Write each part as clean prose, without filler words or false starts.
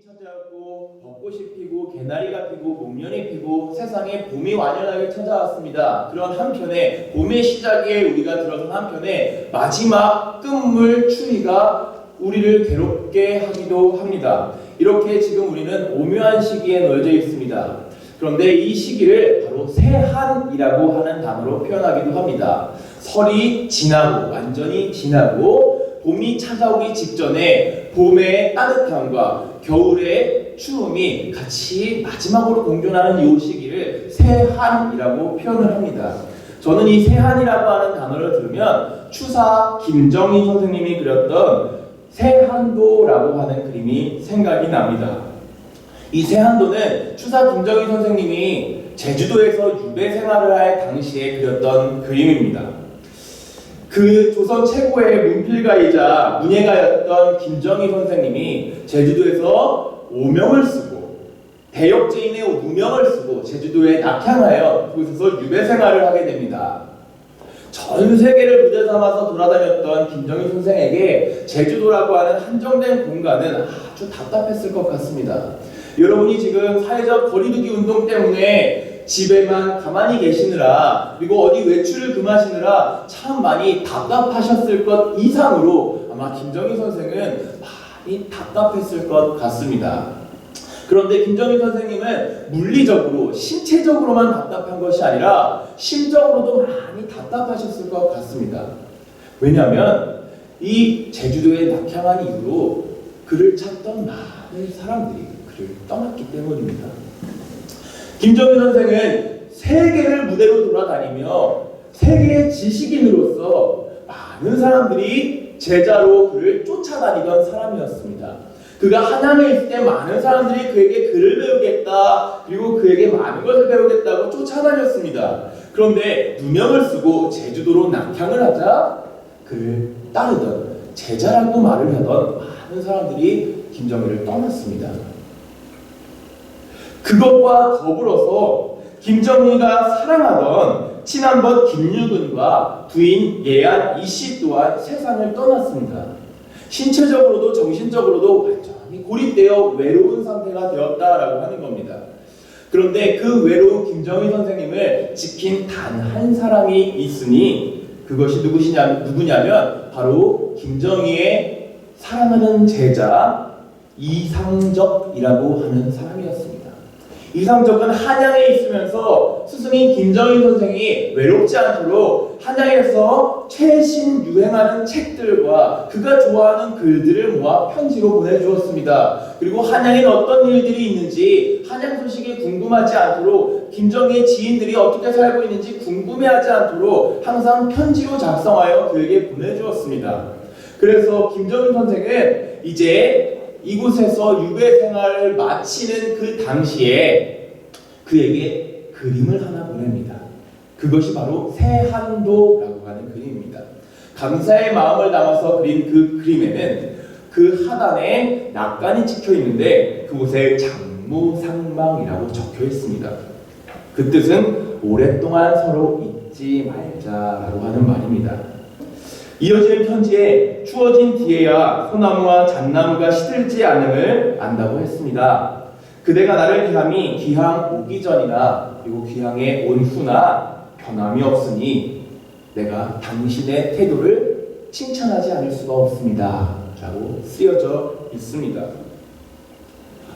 찾아오고 벚꽃이 피고 개나리가 피고 목련이 피고 세상에 봄이 완연하게 찾아왔습니다. 그런 한편에 봄의 시작에 우리가 들어선 한편에 마지막 끝물 추위가 우리를 괴롭게 하기도 합니다. 이렇게 지금 우리는 오묘한 시기에 놓여져 있습니다. 그런데 이 시기를 바로 새한이라고 하는 단어로 표현하기도 합니다. 설이 지나고 완전히 지나고 봄이 찾아오기 직전에 봄의 따뜻함과 겨울의 추움이 같이 마지막으로 공존하는 이 시기를 새한이라고 표현을 합니다. 저는 이 새한이라고 하는 단어를 들으면 추사 김정희 선생님이 그렸던 새한도라고 하는 그림이 생각이 납니다. 이 새한도는 추사 김정희 선생님이 제주도에서 유배 생활을 할 당시에 그렸던 그림입니다. 그 조선 최고의 문필가이자 문예가였던 김정희 선생님이 제주도에서 오명을 쓰고 대역죄인의 무명을 쓰고 제주도에 낙향하여 그곳에서 유배 생활을 하게 됩니다. 전 세계를 무대 삼아서 돌아다녔던 김정희 선생에게 제주도라고 하는 한정된 공간은 아주 답답했을 것 같습니다. 여러분이 지금 사회적 거리두기 운동 때문에 집에만 가만히 계시느라 그리고 어디 외출을 금하시느라 참 많이 답답하셨을 것 이상으로 아마 김정희 선생은 많이 답답했을 것 같습니다. 그런데 김정희 선생님은 물리적으로 신체적으로만 답답한 것이 아니라 심적으로도 많이 답답하셨을 것 같습니다. 왜냐하면 이 제주도에 낙향한 이후로 그를 찾던 많은 사람들이 그를 떠났기 때문입니다. 김정희 선생은 세계를 무대로 돌아다니며 세계의 지식인으로서 많은 사람들이 제자로 그를 쫓아다니던 사람이었습니다. 그가 한양에 있을 때 많은 사람들이 그에게 글을 배우겠다 그리고 그에게 많은 것을 배우겠다고 쫓아다녔습니다. 그런데 누명을 쓰고 제주도로 낙향을 하자 그를 따르던 제자라고 말을 하던 많은 사람들이 김정희를 떠났습니다. 그것과 더불어서 김정희가 사랑하던 친한벗 김유근과 부인 예안 이씨 또한 세상을 떠났습니다. 신체적으로도 정신적으로도 완전히 고립되어 외로운 상태가 되었다라고 하는 겁니다. 그런데 그 외로운 김정희 선생님을 지킨 단 한 사람이 있으니 그것이 누구냐면 바로 김정희의 사랑하는 제자 이상적이라고 하는 사람이었습니다. 이상적은 한양에 있으면서 스승인 김정희 선생이 외롭지 않도록 한양에서 최신 유행하는 책들과 그가 좋아하는 글들을 모아 편지로 보내주었습니다. 그리고 한양에는 어떤 일들이 있는지 한양 소식이 궁금하지 않도록 김정희의 지인들이 어떻게 살고 있는지 궁금해하지 않도록 항상 편지로 작성하여 그에게 보내주었습니다. 그래서 김정희 선생은 이제 이곳에서 유배 생활을 마치는 그 당시에 그에게 그림을 하나 보냅니다. 그것이 바로 새한도라고 하는 그림입니다. 감사의 마음을 담아서 그린 그 그림에는 그 하단에 낙관이 찍혀 있는데 그곳에 장무상망이라고 적혀 있습니다. 그 뜻은 오랫동안 서로 잊지 말자라고 하는 말입니다. 이어지는 편지에 추워진 뒤에야 소나무와 잣나무가 시들지 않음을 안다고 했습니다. 그대가 나를 귀함이 귀향 오기 전이나 그리고 귀향에 온 후나 변함이 없으니 내가 당신의 태도를 칭찬하지 않을 수가 없습니다. 라고 쓰여져 있습니다.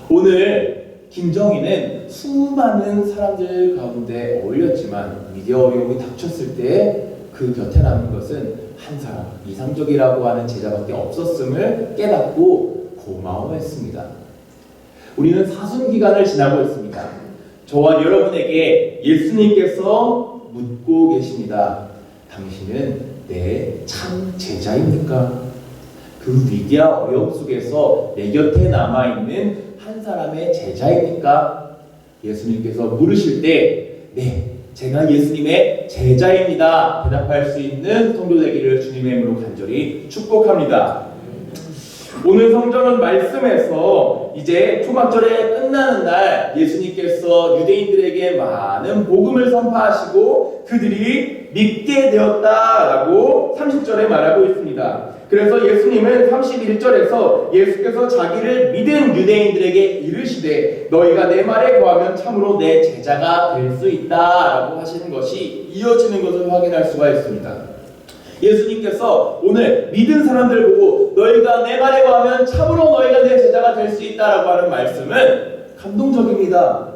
오늘 김정희는 수많은 사람들 가운데 어울렸지만 미디어 어려움이 닥쳤을 때 그 곁에 남은 것은 한 사람, 이상적이라고 하는 제자밖에 없었음을 깨닫고 고마워했습니다. 우리는 사순기간을 지나고 있습니다. 저와 여러분에게 예수님께서 묻고 계십니다. 당신은 내 참 제자입니까? 그 위기와 어려움 속에서 내 곁에 남아있는 한 사람의 제자입니까? 예수님께서 물으실 때 네, 제가 예수님의 제자입니다. 대답할 수 있는 성도 되기를 주님의 이름으로 간절히 축복합니다. 오늘 성경은 말씀에서 이제 초막절에 끝나는 날 예수님께서 유대인들에게 많은 복음을 선포하시고 그들이 믿게 되었다라고 30절에 말하고 있습니다. 그래서 예수님은 31절에서 예수께서 자기를 믿은 유대인들에게 이르시되 너희가 내 말에 거하면 참으로 내 제자가 될 수 있다 라고 하시는 것이 이어지는 것을 확인할 수가 있습니다. 예수님께서 오늘 믿은 사람들 보고 너희가 내 말에 거하면 참으로 너희가 내 제자가 될 수 있다라고 하는 말씀은 감동적입니다.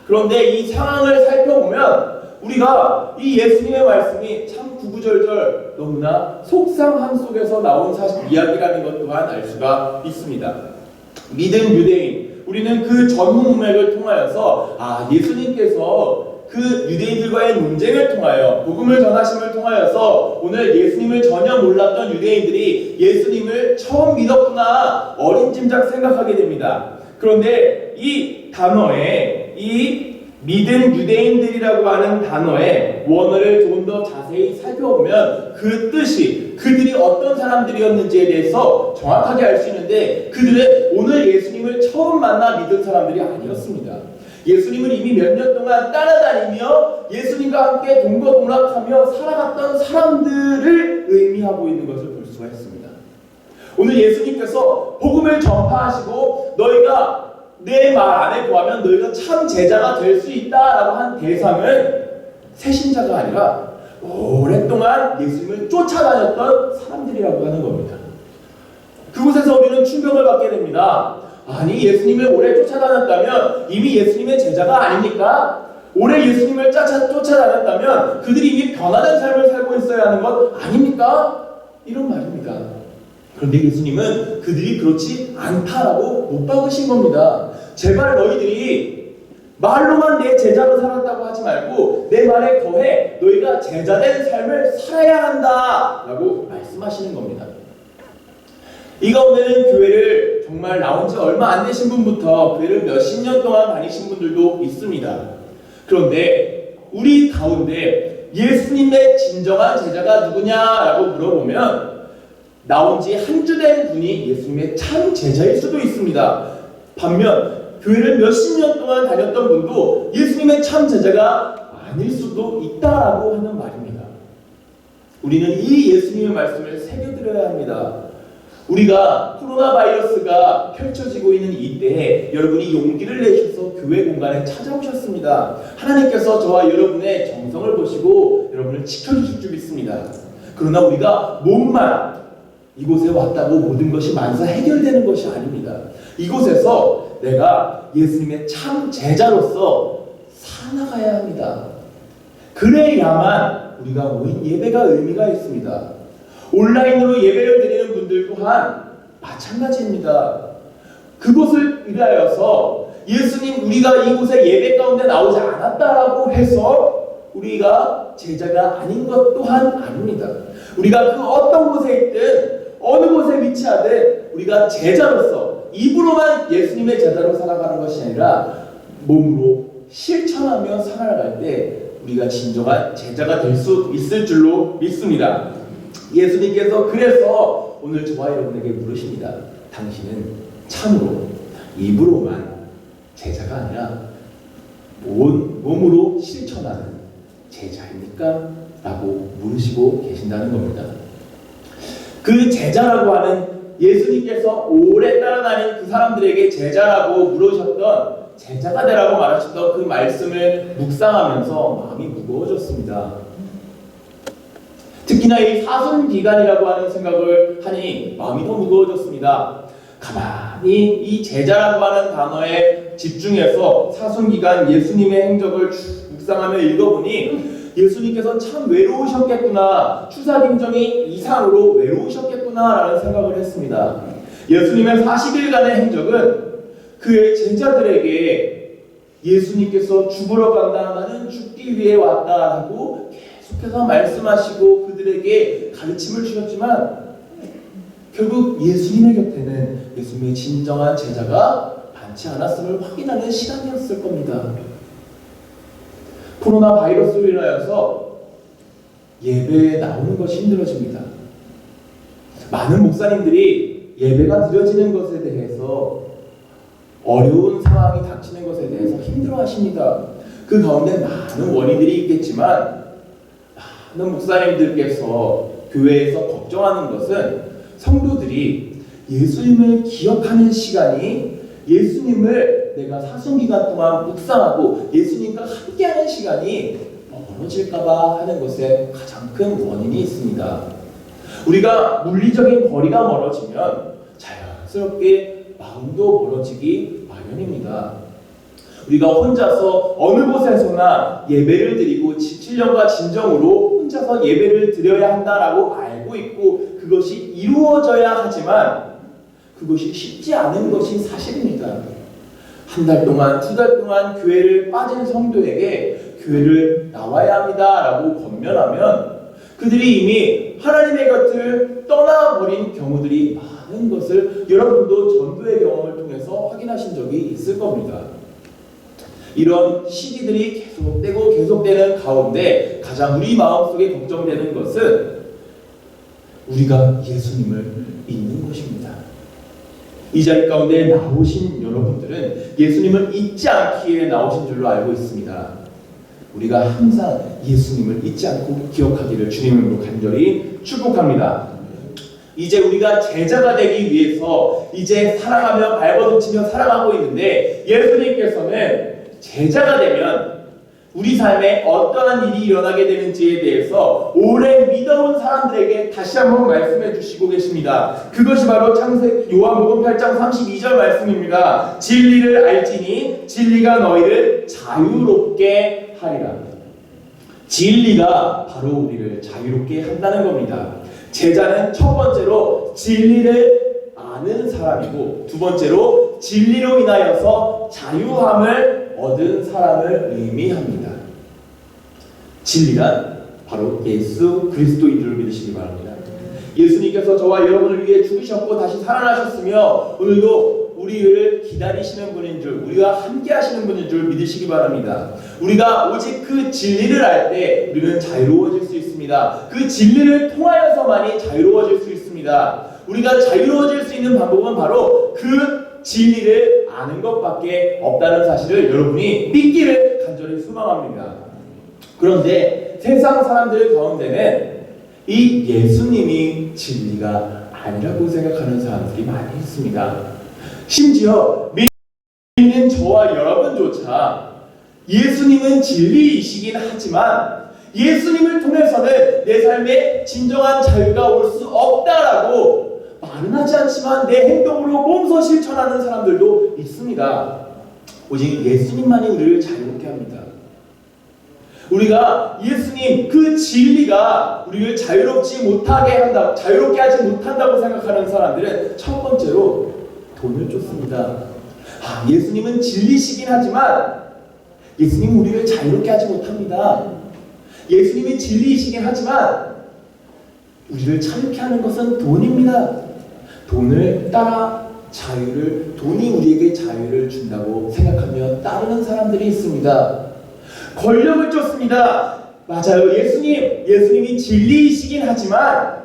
그런데 이 상황을 살펴보면 우리가 이 예수님의 말씀이 참 구구절절 너무나 속상함 속에서 나온 이야기라는 것 또한 알 수가 있습니다. 믿은 유대인, 우리는 그 전문맥을 통하여서 예수님께서 그 유대인들과의 논쟁을 통하여 복음을 전하심을 통하여서 오늘 예수님을 전혀 몰랐던 유대인들이 예수님을 처음 믿었구나 어림짐작 생각하게 됩니다. 그런데 이 단어에 이 믿은 유대인들이라고 하는 단어의 원어를 조금 더 자세히 살펴보면 그 뜻이 그들이 어떤 사람들이었는지에 대해서 정확하게 알 수 있는데 그들은 오늘 예수님을 처음 만나 믿은 사람들이 아니었습니다. 예수님을 이미 몇 년 동안 따라다니며 예수님과 함께 동거동락하며 살아갔던 사람들을 의미하고 있는 것을 볼 수가 있습니다. 오늘 예수님께서 복음을 전파하시고 너희가 내 말 안에 거하면 너희가 참 제자가 될 수 있다라고 한 대상은 새신자가 아니라 오랫동안 예수님을 쫓아다녔던 사람들이라고 하는 겁니다. 그곳에서 우리는 충격을 받게 됩니다. 아니 예수님을 오래 쫓아다녔다면 이미 예수님의 제자가 아닙니까? 오래 예수님을 쫓아다녔다면 그들이 이미 변화된 삶을 살고 있어야 하는 것 아닙니까? 이런 말입니다. 그런데 예수님은 그들이 그렇지 않다라고 못 박으신 겁니다. 제발 너희들이 말로만 내 제자로 살았다고 하지 말고 내 말에 거해 너희가 제자된 삶을 살아야 한다 라고 말씀하시는 겁니다. 이 가운데는 교회를 정말 나온 지 얼마 안 되신 분부터 교회를 몇십 년 동안 다니신 분들도 있습니다. 그런데 우리 가운데 예수님의 진정한 제자가 누구냐라고 물어보면 나온 지 한 주 된 분이 예수님의 참 제자일 수도 있습니다. 반면 교회를 몇십 년 동안 다녔던 분도 예수님의 참 제자가 아닐 수도 있다라고 하는 말입니다. 우리는 이 예수님의 말씀을 새겨들어야 합니다. 우리가 코로나 바이러스가 펼쳐지고 있는 이때에 여러분이 용기를 내셔서 교회 공간에 찾아오셨습니다. 하나님께서 저와 여러분의 정성을 보시고 여러분을 지켜주실 줄 믿습니다. 그러나 우리가 몸만 이곳에 왔다고 모든 것이 만사 해결되는 것이 아닙니다. 이곳에서 내가 예수님의 참 제자로서 살아나가야 합니다. 그래야만 우리가 모인 예배가 의미가 있습니다. 온라인으로 예배를 드리는 분들 또한 마찬가지입니다. 그곳을 위하여서 예수님 우리가 이곳에 예배 가운데 나오지 않았다라고 해서 우리가 제자가 아닌 것 또한 아닙니다. 우리가 그 어떤 곳에 있든 어느 곳에 위치하든 우리가 제자로서 입으로만 예수님의 제자로 살아가는 것이 아니라 몸으로 실천하며 살아갈 때 우리가 진정한 제자가 될 수 있을 줄로 믿습니다. 예수님께서 그래서 오늘 저와 여러분에게 물으십니다. 당신은 참으로 입으로만 제자가 아니라 몸으로 실천하는 제자입니까? 라고 물으시고 계신다는 겁니다. 그 제자라고 하는 예수님께서 오래 따라다닌 그 사람들에게 제자라고 물으셨던 제자가 되라고 말하셨던 그 말씀을 묵상하면서 마음이 무거워졌습니다. 특히나 이 사순기간이라고 하는 생각을 하니 마음이 더 무거워졌습니다. 가만히 이 제자라고 하는 단어에 집중해서 사순기간 예수님의 행적을 묵상하며 읽어보니 예수님께서 참 외로우셨겠구나, 추사김정이 이상으로 외로우셨겠구나 라는 생각을 했습니다. 예수님의 40일간의 행적은 그의 제자들에게 예수님께서 죽으러 간다, 나는 죽기 위해 왔다 하고 계속해서 말씀하시고 그들에게 가르침을 주셨지만 결국 예수님의 곁에는 예수님의 진정한 제자가 많지 않았음을 확인하는 시간이었을 겁니다. 코로나 바이러스로 인하여서 예배에 나오는 것이 힘들어집니다. 많은 목사님들이 예배가 드려지는 것에 대해서 어려운 상황이 닥치는 것에 대해서 힘들어하십니다. 그 가운데 많은 원인들이 있겠지만 많은 목사님들께서 교회에서 걱정하는 것은 성도들이 예수님을 기억하는 시간이, 예수님을 내가 사순기간 동안 묵상하고 예수님과 함께하는 시간이 멀어질까봐 하는 것에 가장 큰 원인이 있습니다. 우리가 물리적인 거리가 멀어지면 자연스럽게 마음도 멀어지기 마련입니다. 우리가 혼자서 어느 곳에서나 예배를 드리고 진실령과 진정으로 혼자서 예배를 드려야 한다라고 알고 있고 그것이 이루어져야 하지만 그것이 쉽지 않은 것이 사실입니다. 한 달 동안, 두 달 동안 교회를 빠진 성도에게 교회를 나와야 합니다라고 권면하면 그들이 이미 하나님의 곁을 떠나버린 경우들이 많은 것을 여러분도 전도의 경험을 통해서 확인하신 적이 있을 겁니다. 이런 시기들이 계속되고 계속되는 가운데 가장 우리 마음속에 걱정되는 것은 우리가 예수님을 잊는 것입니다. 이 자리 가운데 나오신 여러분들은 예수님을 잊지 않기 위해 나오신 줄로 알고 있습니다. 우리가 항상 예수님을 잊지 않고 기억하기를 주님으로 간절히 축복합니다. 이제 우리가 제자가 되기 위해서 이제 사랑하며 발버둥치며 살아가고 있는데 예수님께서는 제자가 되면 우리 삶에 어떠한 일이 일어나게 되는지에 대해서 오래 믿어온 사람들에게 다시 한번 말씀해 주시고 계십니다. 그것이 바로 창세기 요한복음 8장 32절 말씀입니다. 진리를 알지니 진리가 너희를 자유롭게 하리라. 진리가 바로 우리를 자유롭게 한다는 겁니다. 제자는 첫 번째로 진리를 아는 사람이고 두 번째로 진리로 인하여서 자유함을 얻은 사람을 의미합니다. 진리란 바로 예수 그리스도인들을 믿으시기 바랍니다. 예수님께서 저와 여러분을 위해 죽으셨고 다시 살아나셨으며 오늘도 우리를 기다리시는 분인 줄, 우리와 함께 하시는 분인 줄 믿으시기 바랍니다. 우리가 오직 그 진리를 알 때 우리는 자유로워질 수 있습니다. 그 진리를 통하여서만이 자유로워질 수 있습니다. 우리가 자유로워질 수 있는 방법은 바로 그 진리를 아는 것밖에 없다는 사실을 여러분이 믿기를 간절히 소망합니다. 그런데 세상 사람들 가운데는 이 예수님이 진리가 아니라고 생각하는 사람들이 많이 있습니다. 심지어 믿는 저와 여러분조차 예수님은 진리이시긴 하지만 예수님을 통해서는 내 삶에 진정한 자유가 올 수 없다라고 말은 하지 않지만 내 행동으로 몸소 실천하는 사람들도 있습니다. 오직 예수님만이 우리를 자유롭게 합니다. 우리가 예수님 그 진리가 우리를 자유롭지 못하게 한다, 자유롭게 하지 못한다고 생각하는 사람들은 첫 번째로 돈을 쫓습니다. 예수님은 진리시긴 하지만 예수님은 우리를 자유롭게 하지 못합니다. 예수님이 진리이시긴 하지만 우리를 자유롭게 하는 것은 돈입니다. 돈을 따라 돈이 우리에게 자유를 준다고 생각하며 따르는 사람들이 있습니다. 권력을 쫓습니다. 맞아요. 예수님이 진리이시긴 하지만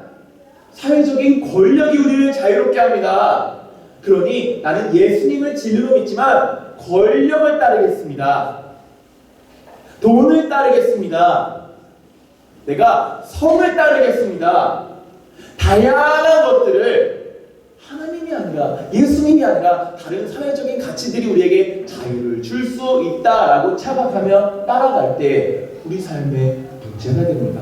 사회적인 권력이 우리를 자유롭게 합니다. 그러니 나는 예수님을 진리로 믿지만 권력을 따르겠습니다. 돈을 따르겠습니다. 내가 성을 따르겠습니다. 다양한 것들을 하나님이 아니라 예수님이 아니라 다른 사회적인 가치들이 우리에게 자유를 줄 수 있다라고 착각하며 따라갈 때 우리 삶에 문제가 됩니다.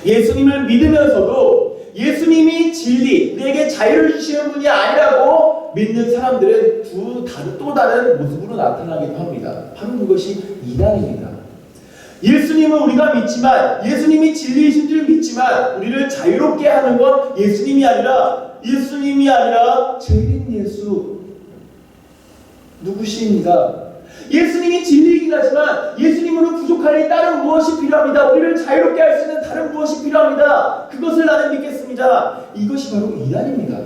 예수님을 믿으면서도 예수님이 진리, 우리에게 자유를 주시는 분이 아니라고 믿는 사람들은 또 다른 모습으로 나타나기도 합니다. 바로 그것이 이단입니다. 예수님은 우리가 믿지만, 예수님이 진리이신 줄 믿지만 우리를 자유롭게 하는 건 예수님이 아니라 재림 예수 누구십니까? 예수님이 진리이긴 하지만 예수님으로 부족하니 다른 무엇이 필요합니다. 우리를 자유롭게 할 수 있는 다른 무엇이 필요합니다. 그것을 나는 믿겠습니다. 이것이 바로 이단입니다.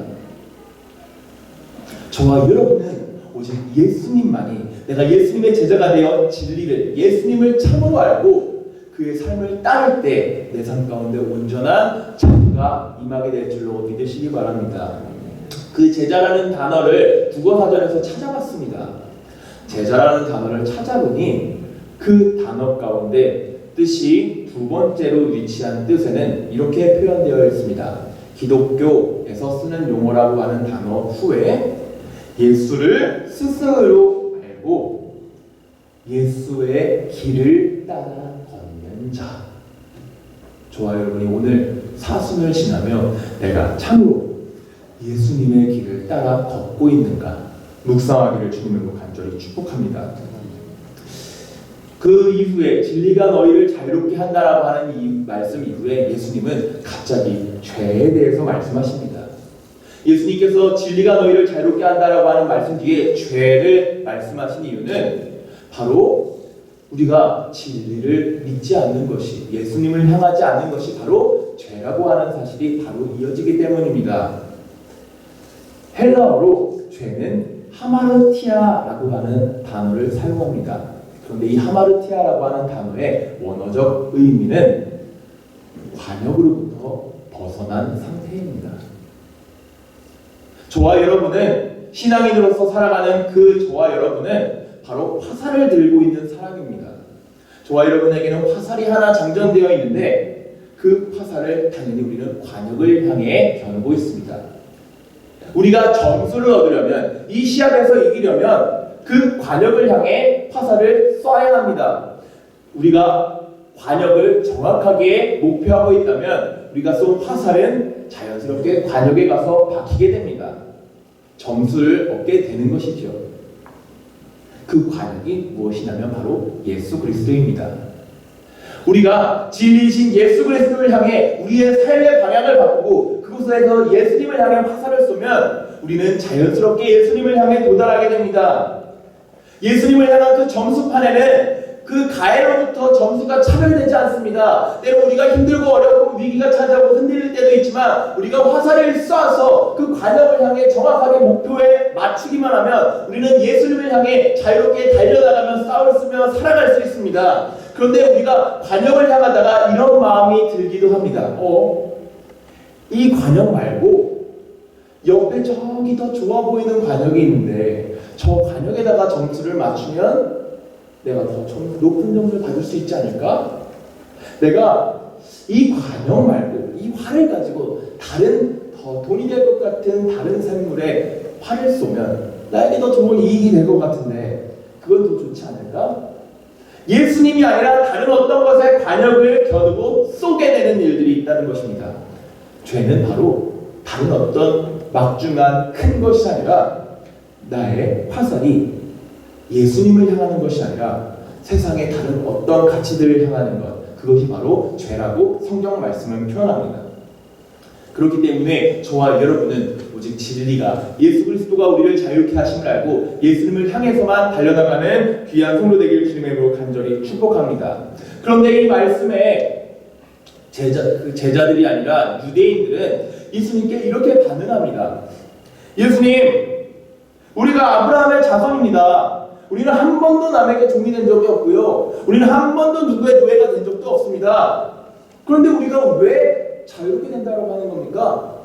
저와 여러분은 오직 예수님만이, 내가 예수님의 제자가 되어 진리를, 예수님을 참으로 알고 그의 삶을 따를 때 내 삶 가운데 온전한 자유가 임하게 될 줄로 믿으시기 바랍니다. 그 제자라는 단어를 국어사전에서 찾아봤습니다. 제자라는 단어를 찾아보니 그 단어 가운데 뜻이 두 번째로 위치한 뜻에는 이렇게 표현되어 있습니다. 기독교에서 쓰는 용어라고 하는 단어 후에 예수를 스승으로 알고 예수의 길을 따라 걷는 자. 저와 여러분이 오늘 사순을 지나며 내가 참으로 예수님의 길을 따라 걷고 있는가 묵상하기를 주님으로 간절히 축복합니다. 그 이후에 진리가 너희를 자유롭게 한다라고 하는 이 말씀 이후에 예수님은 갑자기 죄에 대해서 말씀하십니다. 예수님께서 진리가 너희를 자유롭게 한다라고 하는 말씀 뒤에 죄를 말씀하신 이유는 바로 우리가 진리를 믿지 않는 것이, 예수님을 향하지 않는 것이 바로 죄라고 하는 사실이 바로 이어지기 때문입니다. 헬라어로 죄는 하마르티아라고 하는 단어를 사용합니다. 그런데 이 하마르티아라고 하는 단어의 원어적 의미는 관역으로부터 벗어난 상태입니다. 저와 여러분은 신앙인으로서 살아가는 그 저와 여러분은 바로 화살을 들고 있는 사람입니다. 저와 여러분에게는 화살이 하나 장전되어 있는데 그 화살을 당연히 우리는 관역을 향해 겨누고 있습니다. 우리가 점수를 얻으려면, 이 시합에서 이기려면 그 관역을 향해 화살을 쏴야 합니다. 우리가 관역을 정확하게 목표하고 있다면 우리가 쏜 화살은 자연스럽게 관역에 가서 박히게 됩니다. 점수를 얻게 되는 것이죠. 그 관역이 무엇이냐면 바로 예수 그리스도입니다. 우리가 진리이신 예수 그리스도를 향해 우리의 삶의 방향을 바꾸고 그곳에서 예수님을 향해 화살을 쏘면 우리는 자연스럽게 예수님을 향해 도달하게 됩니다. 예수님을 향한 그 점수판에는 그 가해로부터 점수가 차별되지 않습니다. 때로 우리가 힘들고 어렵고 위기가 찾아오고 흔들릴 때도 있지만 우리가 화살을 쏴서 그 관역을 향해 정확하게 목표에 맞추기만 하면 우리는 예수님을 향해 자유롭게 달려나가며 싸울 쓰며 살아갈 수 있습니다. 그런데 우리가 관역을 향하다가 이런 마음이 들기도 합니다. 이 관역 말고 옆에 저기 더 좋아 보이는 관역이 있는데 저 관역에다가 점수를 맞추면 내가 더 높은 점수를 받을 수 있지 않을까? 내가 이 관역 말고 이 활을 가지고 다른 더 돈이 될 것 같은 다른 생물에 활을 쏘면 나에게 더 좋은 이익이 될 것 같은데 그건 더 좋지 않을까? 예수님이 아니라 다른 어떤 것에 관역을 겨누고 쏘게 되는 일들이 있다는 것입니다. 죄는 바로 다른 어떤 막중한 큰 것이 아니라 나의 화살이 예수님을 향하는 것이 아니라 세상의 다른 어떤 가치들을 향하는 것, 그것이 바로 죄라고 성경 말씀은 표현합니다. 그렇기 때문에 저와 여러분은 오직 진리가 예수 그리스도가 우리를 자유케 하심을 알고 예수님을 향해서만 달려나가는 귀한 성도 되기를 주님의 이름으로 간절히 축복합니다. 그런데 이 말씀에 제자들이 아니라 유대인들은 예수님께 이렇게 반응합니다. 예수님, 우리가 아브라함의 자손입니다. 우리는 한 번도 남에게 종이 된 적이 없고요. 우리는 한 번도 누구의 노예가 된 적도 없습니다. 그런데 우리가 왜 자유롭게 된다고 하는 겁니까?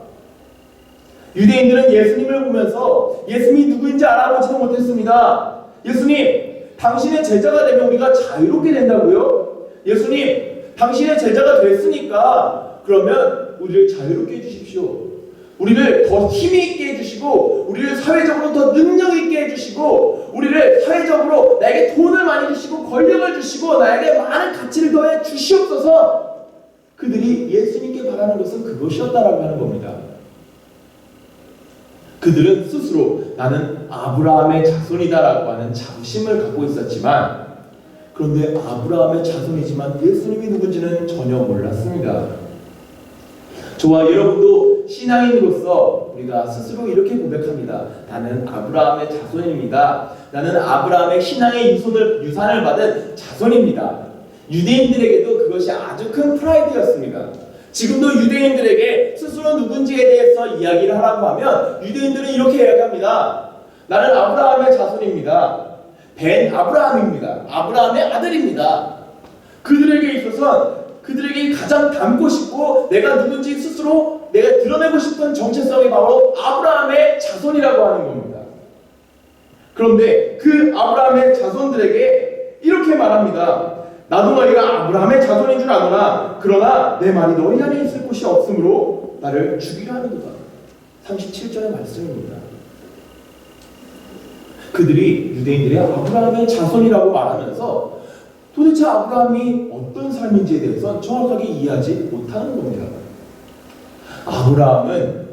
유대인들은 예수님을 보면서 예수님이 누구인지 알아보지도 못했습니다. 예수님, 당신의 제자가 되면 우리가 자유롭게 된다고요? 예수님, 당신의 제자가 됐으니까 그러면 우리를 자유롭게 해주십시오. 우리를 더 힘이 있게 해주시고 우리를 사회적으로 더 능력 있게 해주시고 우리를 사회적으로 나에게 돈을 많이 주시고 권력을 주시고 나에게 많은 가치를 더해 주시옵소서. 그들이 예수님께 바라는 것은 그것이었다라고 하는 겁니다. 그들은 스스로 나는 아브라함의 자손이다라고 하는 자부심을 갖고 있었지만 그런데 아브라함의 자손이지만 예수님이 누군지는 전혀 몰랐습니다. 저와 여러분도 신앙인으로서 우리가 스스로 이렇게 고백합니다. 나는 아브라함의 자손입니다. 나는 아브라함의 신앙의 유산을 받은 자손입니다. 유대인들에게도 그것이 아주 큰 프라이드였습니다. 지금도 유대인들에게 스스로 누군지에 대해서 이야기를 하라고 하면 유대인들은 이렇게 이야기합니다. 나는 아브라함의 자손입니다. 벤 아브라함입니다. 아브라함의 아들입니다. 그들에게 있어서 그들에게 가장 닮고 싶고 내가 누군지 스스로 내가 드러내고 싶은 정체성이 바로 아브라함의 자손이라고 하는 겁니다. 그런데 그 아브라함의 자손들에게 이렇게 말합니다. 나도 너희가 아브라함의 자손인 줄 아노라. 그러나 내 말이 너희 안에 있을 곳이 없으므로 나를 죽이려 하는도다. 37절의 말씀입니다. 그들이 유대인들이 아브라함의 자손이라고 말하면서 도대체 아브라함이 어떤 삶인지에 대해서 정확하게 이해하지 못하는 겁니다. 아브라함은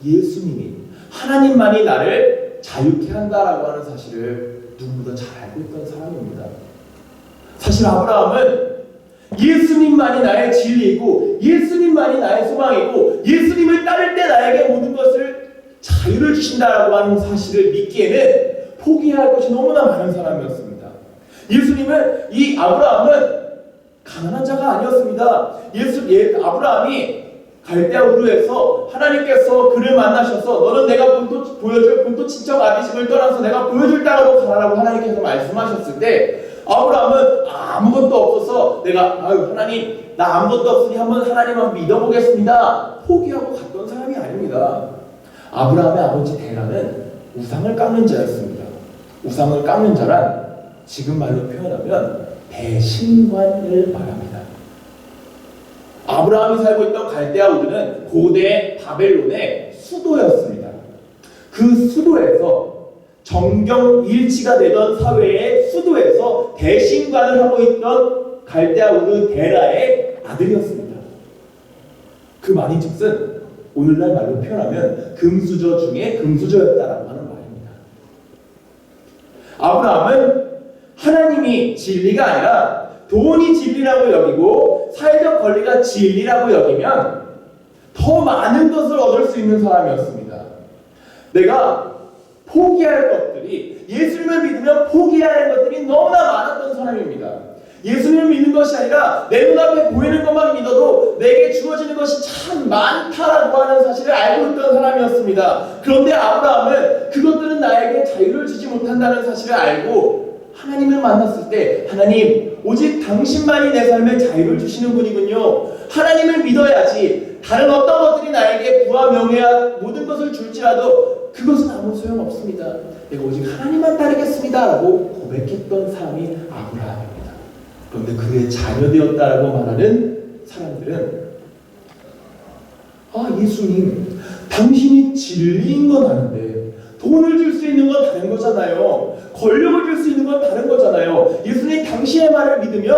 예수님이 하나님만이 나를 자유케 한다라고 하는 사실을 누구보다 잘 알고 있던 사람입니다. 사실 아브라함은 예수님만이 나의 진리이고 예수님만이 나의 소망이고 예수님을 따를 때 나에게 모든 것을 자유를 주신다라고 하는 사실을 믿기에는 포기할 것이 너무나 많은 사람이었습니다. 예수님은 이 아브라함은 가난한 자가 아니었습니다. 아브라함이 갈대아 우르에서 하나님께서 그를 만나셔서 너는 내가 보여줄 본토 친척 아비집을 떠나서 내가 보여줄 땅으로 가라라고 하나님께서 말씀하셨을 때 아브라함은 아무것도 없어서 하나님 나 아무것도 없으니 한번 하나님만 믿어보겠습니다. 포기하고 갔던 사람이 아닙니다. 아브라함의 아버지 데라는 우상을 깎는 자였습니다. 우상을 깎는 자란 지금 말로 표현하면 배신관을 말합니다. 아브라함이 살고 있던 갈대아 우르는 고대 바벨론의 수도였습니다. 그 수도에서 정경일치가 되던 사회의 수도에서 대신관을 하고 있던 갈대아 우르 데라의 아들이었습니다. 그 말인즉슨 오늘날 말로 표현하면 금수저 중에 금수저였다라고 하는 말입니다. 아브라함은 하나님이 진리가 아니라 돈이 진리라고 여기고 사회적 권리가 진리라고 여기면 더 많은 것을 얻을 수 있는 사람이었습니다. 내가 포기할 것들이 예수님을 믿으면 포기해야 하는 것들이 너무나 많았던 사람입니다. 예수님을 믿는 것이 아니라 내 눈앞에 보이는 것만 믿어도 내게 주어지는 것이 참 많다라고 하는 사실을 알고 있던 사람이었습니다. 그런데 아브라함은 그것들은 나에게 자유를 주지 못한다는 사실을 알고 하나님을 만났을 때 하나님 오직 당신만이 내 삶에 자유를 주시는 분이군요. 하나님을 믿어야지 다른 어떤 것들이 나에게 부와 명예와 모든 것을 줄지라도 그것은 아무 소용없습니다. 내가 오직 하나님만 따르겠습니다 라고 고백했던 사람이 아브라함입니다. 그런데 그의 자녀되었다라고 말하는 사람들은 예수님 당신이 진리인 건 아는데 돈을 줄 수 있는 건 다른 거잖아요. 권력을 줄 수 있는 건 다른 거잖아요. 예수님 당신의 말을 믿으면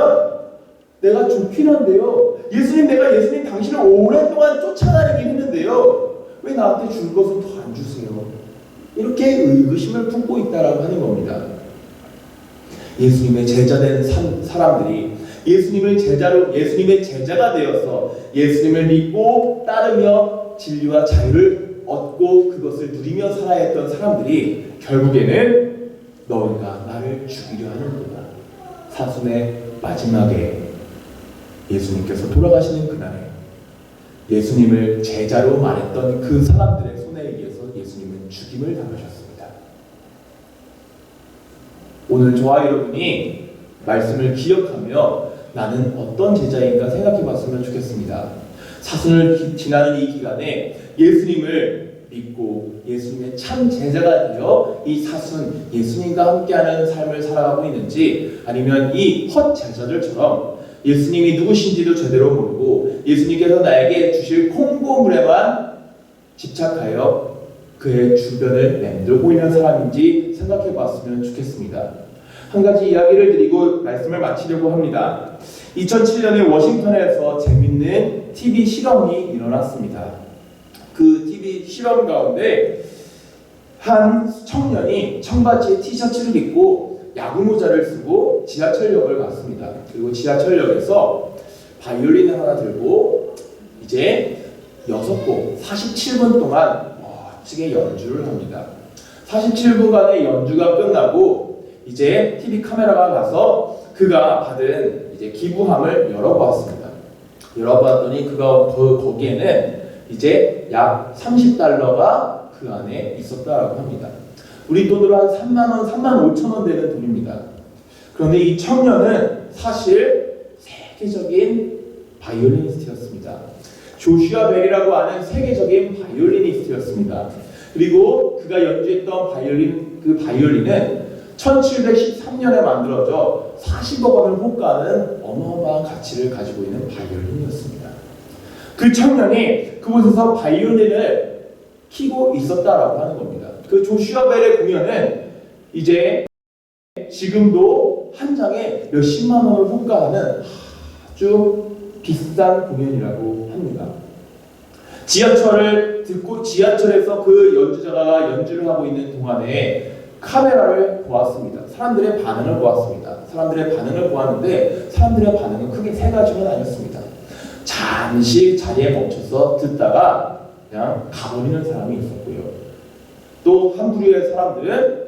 내가 좋긴 한데요. 내가 예수님 당신을 오랫동안 쫓아다니긴 했는데요. 왜 나한테 줄 것은 더 안 주세요? 이렇게 의구심을 품고 있다라고 하는 겁니다. 예수님의 제자된 사람들이 예수님의 제자가 되어서 예수님을 믿고 따르며 진리와 자유를 얻고 그것을 누리며 살아야 했던 사람들이 결국에는 너희가 나를 죽이려 하는구나. 사순의 마지막에 예수님께서 돌아가시는 그날에 예수님을 제자로 말했던 그 사람들의 손에 의해서 예수님은 죽임을 당하셨습니다. 오늘 저와 여러분이 말씀을 기억하며 나는 어떤 제자인가 생각해 봤으면 좋겠습니다. 사순을 지나는 이 기간에 예수님을 믿고 예수님의 참 제자가 되어 이 사순 예수님과 함께하는 삶을 살아가고 있는지 아니면 이 헛 제자들처럼 예수님이 누구신지도 제대로 모르고 예수님께서 나에게 주실 콩고물에만 집착하여 그의 주변을 맴돌고 있는 사람인지 생각해 봤으면 좋겠습니다. 한 가지 이야기를 드리고 말씀을 마치려고 합니다. 2007년에 워싱턴에서 재밌는 TV 실험이 일어났습니다. 그 TV 실험 가운데 한 청년이 청바지에 티셔츠를 입고 야구 모자를 쓰고 지하철역을 갔습니다. 그리고 지하철역에서 바이올린을 하나 들고 이제 6곡 47분 동안 멋지게 연주를 합니다. 47분간의 연주가 끝나고 이제 TV 카메라가 가서 그가 받은 이제 기부함을 열어보았습니다. 열어봤더니 거기에는 이제 약 30달러가 그 안에 있었다라고 합니다. 우리 돈으로 한 3만 원, 3만 5천 원 되는 돈입니다. 그런데 이 청년은 사실 세계적인 바이올리니스트였습니다. 조슈아 벨이라고 하는 세계적인 바이올리니스트였습니다. 그리고 그가 연주했던 그 바이올린은 1713년에 만들어져 40억 원을 호가하는 어마어마한 가치를 가지고 있는 바이올린이었습니다. 그 청년이 그곳에서 바이올린을 키고 있었다라고 하는 겁니다. 그 조슈아 벨의 공연은 이제 지금도 한 장에 몇십만 원을 호가하는 아주 비싼 공연이라고 합니다. 지하철을 듣고 지하철에서 그 연주자가 연주를 하고 있는 동안에 카메라를 보았습니다. 사람들의 반응을 보았습니다. 사람들의 반응을 보았는데 사람들의 반응은 크게 세 가지는 아니었습니다. 잠시 자리에 멈춰서 듣다가 그냥 가버리는 사람이 있었고요. 또 한 부류의 사람들은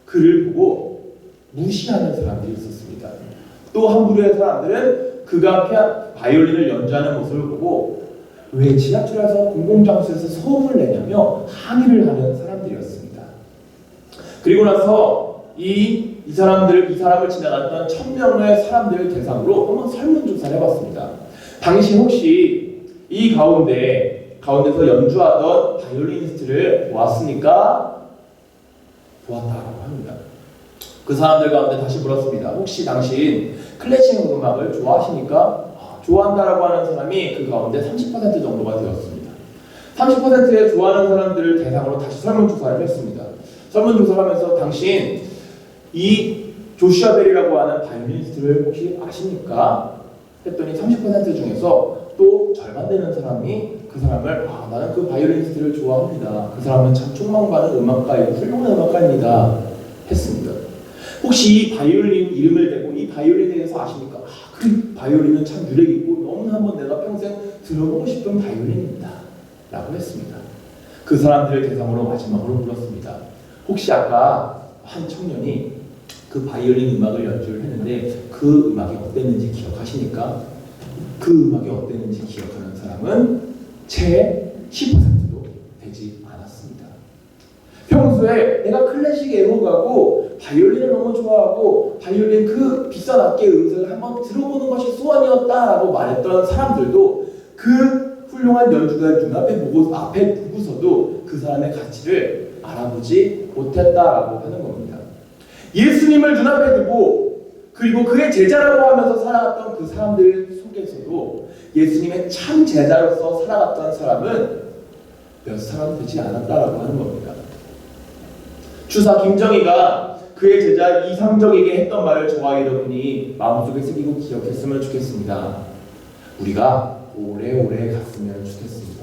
그를 보고 무시하는 사람들이 있었습니다. 또 한 부류의 사람들은 그가 바이올린을 연주하는 모습을 보고 왜 지하철에서 공공장소에서 소음을 내냐며 항의를 하는 사람들이었습니다. 그리고 나서 이 사람을 지나갔던 1000명의 사람들을 대상으로 한번 설문조사를 해봤습니다. 당신 혹시 이 가운데서 연주하던 바이올리니스트를 보았습니까? 보았다고 합니다. 그 사람들 가운데 다시 물었습니다. 혹시 당신 클래식 음악을 좋아하십니까? 좋아한다라고 하는 사람이 그 가운데 30% 정도가 되었습니다. 30%의 좋아하는 사람들을 대상으로 다시 설문조사를 했습니다. 설문조사를 하면서 당신 이 조슈아 벨이라고 하는 바이올리니스트를 혹시 아십니까? 했더니 30% 중에서 또 절반 되는 사람이 그 사람을 나는 그 바이올리니스트를 좋아합니다. 그 사람은 참 촉망받은 음악가이고 훌륭한 음악가입니다. 했습니다. 혹시 이 바이올린 이름을 대고 이 바이올린에 대해서 아십니까? 그 바이올린은 참 유래있고 너무나 한번 내가 평생 들어보고 싶은 바이올린입니다. 라고 했습니다. 그 사람들을 대상으로 마지막으로 물었습니다. 혹시 아까 한 청년이 그 바이올린 음악을 연주를 했는데 그 음악이 어땠는지 기억하십니까? 그 음악이 어땠는지 기억하는 사람은 채 10%도 되지 않았습니다. 평소에 내가 클래식 애호가고 바이올린을 너무 좋아하고 바이올린 그 비싼 악기의 음색을 한번 들어보는 것이 소원이었다라고 말했던 사람들도 그 훌륭한 연주가의 앞에 두고서도 그 사람의 가치를 알아보지 못했다라고 하는 겁니다. 예수님을 눈앞에 두고 그리고 그의 제자라고 하면서 살아갔던 그 사람들 속에서도 예수님의 참 제자로서 살아갔던 사람은 몇 사람 되지 않았다라고 하는 겁니다. 주사 김정희가 그의 제자 이상적에게 했던 말을 저와 여러분이 마음속에 새기고 기억했으면 좋겠습니다. 우리가 오래오래 갔으면 좋겠습니다.